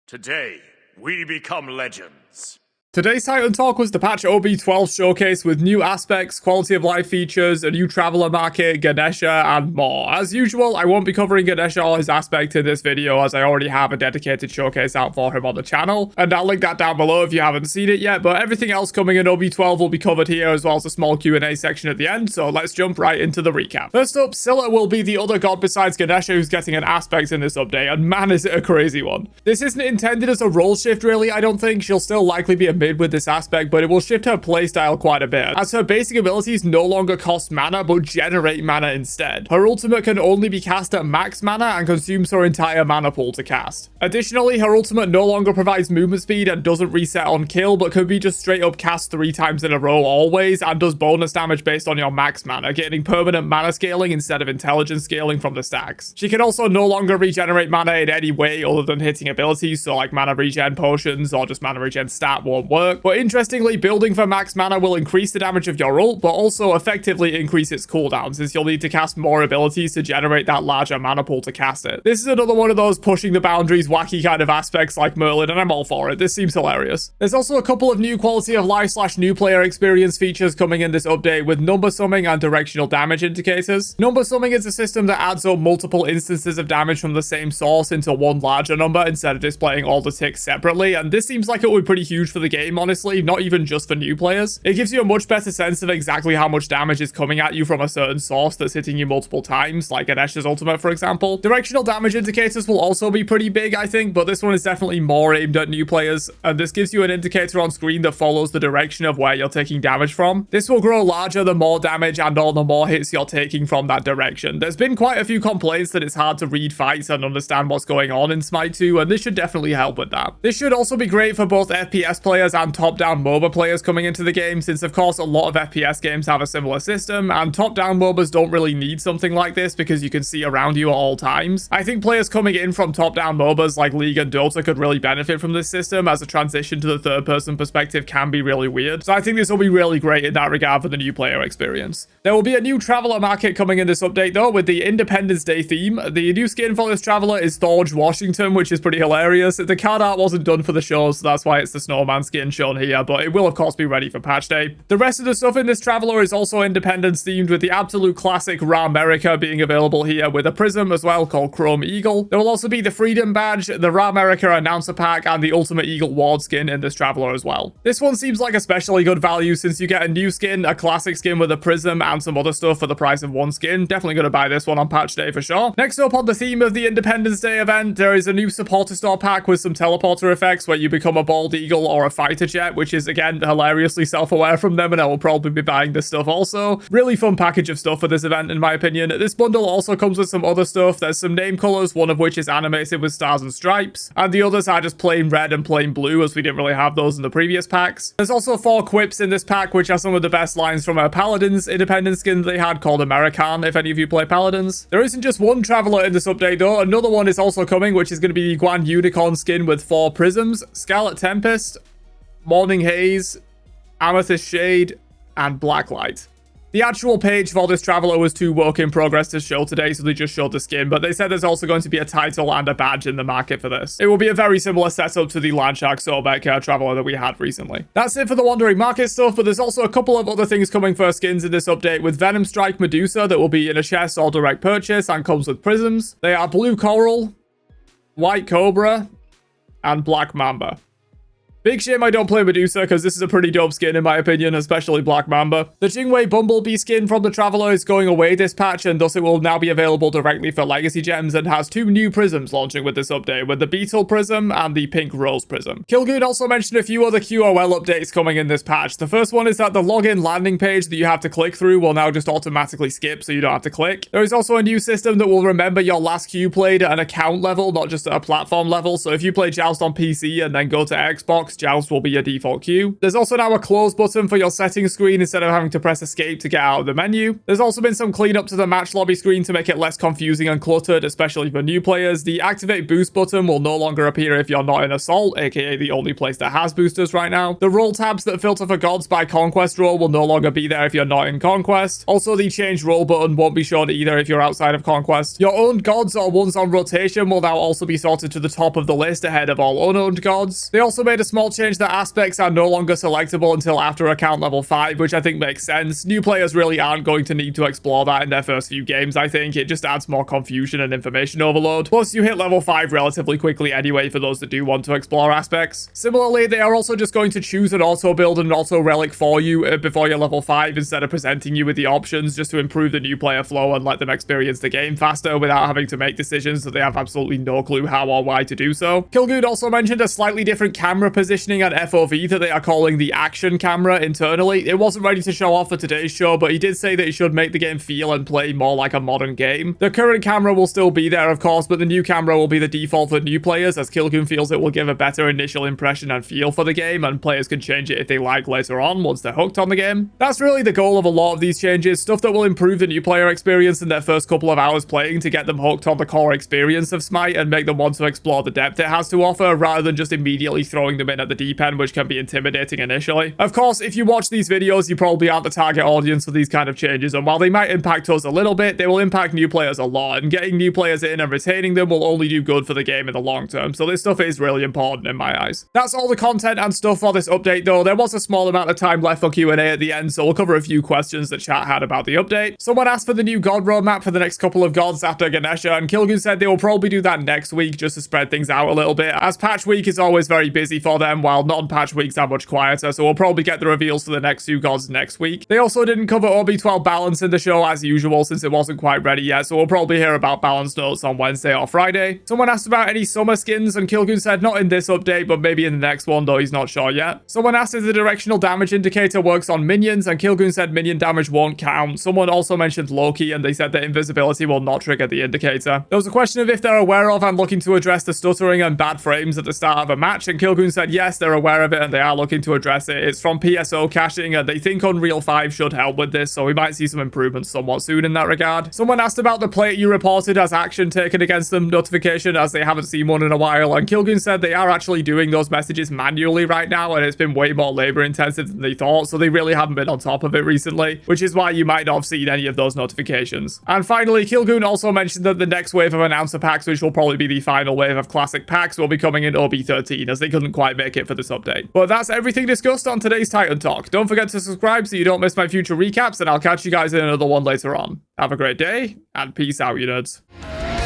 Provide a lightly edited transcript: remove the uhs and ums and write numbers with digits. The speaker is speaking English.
Today, we become legends. Today's Titan Talk was the patch OB12 showcase with new aspects, quality of life features, a new traveler market, Ganesha, and more. As usual, I won't be covering Ganesha or his aspect in this video as I already have a dedicated showcase out for him on the channel, and I'll link that down below if you haven't seen it yet, but everything else coming in OB12 will be covered here as well as a small Q&A section at the end, so let's jump right into the recap. First up, Scylla will be the other god besides Ganesha who's getting an aspect in this update, and man is it a crazy one. This isn't intended as a role shift really, I don't think. She'll still likely be a mid with this aspect, but it will shift her playstyle quite a bit, as her basic abilities no longer cost mana but generate mana instead. Her ultimate can only be cast at max mana and consumes her entire mana pool to cast. Additionally, her ultimate no longer provides movement speed and doesn't reset on kill, but can be just straight up cast 3 times in a row always, and does bonus damage based on your max mana, getting permanent mana scaling instead of intelligence scaling from the stacks. She can also no longer regenerate mana in any way other than hitting abilities, so like mana regen potions or just mana regen stat won't work. But interestingly, building for max mana will increase the damage of your ult, but also effectively increase its cooldown, since you'll need to cast more abilities to generate that larger mana pool to cast it. This is another one of those pushing the boundaries wacky kind of aspects like Merlin, and I'm all for it. This seems hilarious. There's also a couple of new quality of life / new player experience features coming in this update with number summing and directional damage indicators. Number summing is a system that adds up multiple instances of damage from the same source into one larger number instead of displaying all the ticks separately, and this seems like it would be pretty huge for the game, honestly, not even just for new players. It gives you a much better sense of exactly how much damage is coming at you from a certain source that's hitting you multiple times, like Ganesha's ultimate for example. Directional damage indicators will also be pretty big, I think, but this one is definitely more aimed at new players, and this gives you an indicator on screen that follows the direction of where you're taking damage from. This will grow larger the more damage and all the more hits you're taking from that direction. There's been quite a few complaints that it's hard to read fights and understand what's going on in Smite 2, and this should definitely help with that. This should also be great for both FPS players and top-down MOBA players coming into the game, since of course a lot of FPS games have a similar system, and top-down MOBAs don't really need something like this because you can see around you at all times. I think players coming in from top-down MOBAs like League and Dota could really benefit from this system, as a transition to the third-person perspective can be really weird. So I think this will be really great in that regard for the new player experience. There will be a new traveler market coming in this update though, with the Independence Day theme. The new skin for this traveler is George Washington, which is pretty hilarious. The card art wasn't done for the show, so that's why it's the snowman skin shown here, but it will of course be ready for patch day. The rest of the stuff in this traveler is also Independence themed, with the absolute classic Raw America being available here with a prism as well called Chrome Eagle. There will also be the Freedom Badge, the Raw America Announcer Pack, and the Ultimate Eagle Ward skin in this traveler as well. This one seems like especially good value since you get a new skin, a classic skin with a prism, and some other stuff for the price of one skin. Definitely going to buy this one on patch day for sure. Next up on the theme of the Independence Day event, there is a new supporter store pack with some teleporter effects where you become a bald eagle or a fighter jet, which is again hilariously self-aware from them, and I will probably be buying this stuff also. Really fun package of stuff for this event in my opinion. This bundle also comes with some other stuff. There's some name colors, one of which is animated with stars and stripes, and the others are just plain red and plain blue, as we didn't really have those in the previous packs. There's also 4 quips in this pack, which are some of the best lines from a Paladins Independence skin they had called American, if any of you play Paladins. There isn't just one traveler in this update though. Another one is also coming, which is going to be the Guan Unicorn skin with 4 prisms, Scarlet Tempest, Morning Haze, Amethyst Shade, and Blacklight. The actual page for this traveler was too work in progress to show today, so they just showed the skin, but they said there's also going to be a title and a badge in the market for this. It will be a very similar setup to the Landshark Sobek traveler that we had recently. That's it for the Wandering Market stuff, but there's also a couple of other things coming for skins in this update, with Venom Strike Medusa that will be in a chest or direct purchase and comes with prisms. They are Blue Coral, White Cobra, and Black Mamba. Big shame I don't play Medusa, because this is a pretty dope skin in my opinion, especially Black Mamba. The Jingwei Bumblebee skin from the Traveler is going away this patch, and thus it will now be available directly for Legacy Gems, and has 2 new prisms launching with this update, with the Beetle Prism and the Pink Rose Prism. Kilgoon also mentioned a few other QOL updates coming in this patch. The first one is that the login landing page that you have to click through will now just automatically skip, so you don't have to click. There is also a new system that will remember your last queue played at an account level, not just at a platform level, so if you play Joust on PC and then go to Xbox, Joust will be your default queue. There's also now a close button for your settings screen instead of having to press escape to get out of the menu. There's also been some cleanup to the match lobby screen to make it less confusing and cluttered, especially for new players. The activate boost button will no longer appear if you're not in Assault, aka the only place that has boosters right now. The role tabs that filter for gods by conquest role will no longer be there if you're not in conquest. Also, the change role button won't be shown either if you're outside of conquest. Your own gods or ones on rotation will now also be sorted to the top of the list ahead of all unowned gods. They also made a small change that aspects are no longer selectable until after account level 5, which I think makes sense. New players really aren't going to need to explore that in their first few games, I think. It just adds more confusion and information overload. Plus, you hit level 5 relatively quickly anyway for those that do want to explore aspects. Similarly, they are also just going to choose an auto build and an auto relic for you before you're level 5 instead of presenting you with the options, just to improve the new player flow and let them experience the game faster without having to make decisions that they have absolutely no clue how or why to do so. Kilgood also mentioned a slightly different camera positioning and FOV that they are calling the action camera internally. It wasn't ready to show off for today's show, but he did say that it should make the game feel and play more like a modern game. The current camera will still be there, of course, but the new camera will be the default for new players, as Kilgood feels it will give a better initial impression and feel for the game, and players can change it if they like later on once they're hooked on the game. That's really the goal of a lot of these changes, stuff that will improve the new player experience in their first couple of hours playing to get them hooked on the core experience of Smite and make them want to explore the depth it has to offer, rather than just immediately throwing them in at the deep end, which can be intimidating initially. Of course, if you watch these videos, you probably aren't the target audience for these kind of changes, and while they might impact us a little bit, they will impact new players a lot, and getting new players in and retaining them will only do good for the game in the long term, so this stuff is really important in my eyes. That's all the content and stuff for this update though. There was a small amount of time left for Q&A at the end, so we'll cover a few questions that chat had about the update. Someone asked for the new god roadmap for the next couple of gods after Ganesha, and Kilgood said they will probably do that next week just to spread things out a little bit, as patch week is always very busy for them, while non-patch weeks are much quieter, so we'll probably get the reveals for the next few gods next week. They also didn't cover OB12 balance in the show as usual since it wasn't quite ready yet, so we'll probably hear about balance notes on Wednesday or Friday. Someone asked about any summer skins, and Kilgood said not in this update, but maybe in the next one, though he's not sure yet. Someone asked if the directional damage indicator works on minions, and Kilgood said minion damage won't count. Someone also mentioned Loki, and they said that invisibility will not trigger the indicator. There was a question of if they're aware of and looking to address the stuttering and bad frames at the start of a match, and Kilgood said yes, they're aware of it and they are looking to address it. It's from PSO caching, and they think Unreal 5 should help with this, so we might see some improvements somewhat soon in that regard. Someone asked about the plate you reported as action taken against them notification, as they haven't seen one in a while, and Kilgood said they are actually doing those messages manually right now, and it's been way more labor intensive than they thought, so they really haven't been on top of it recently, which is why you might not have seen any of those notifications. And finally, Kilgood also mentioned that the next wave of announcer packs, which will probably be the final wave of classic packs, will be coming in OB13, as they couldn't quite make it for this update. But that's everything discussed on today's Titan Talk. Don't forget to subscribe so you don't miss my future recaps, and I'll catch you guys in another one later on. Have a great day, and peace out, you nerds.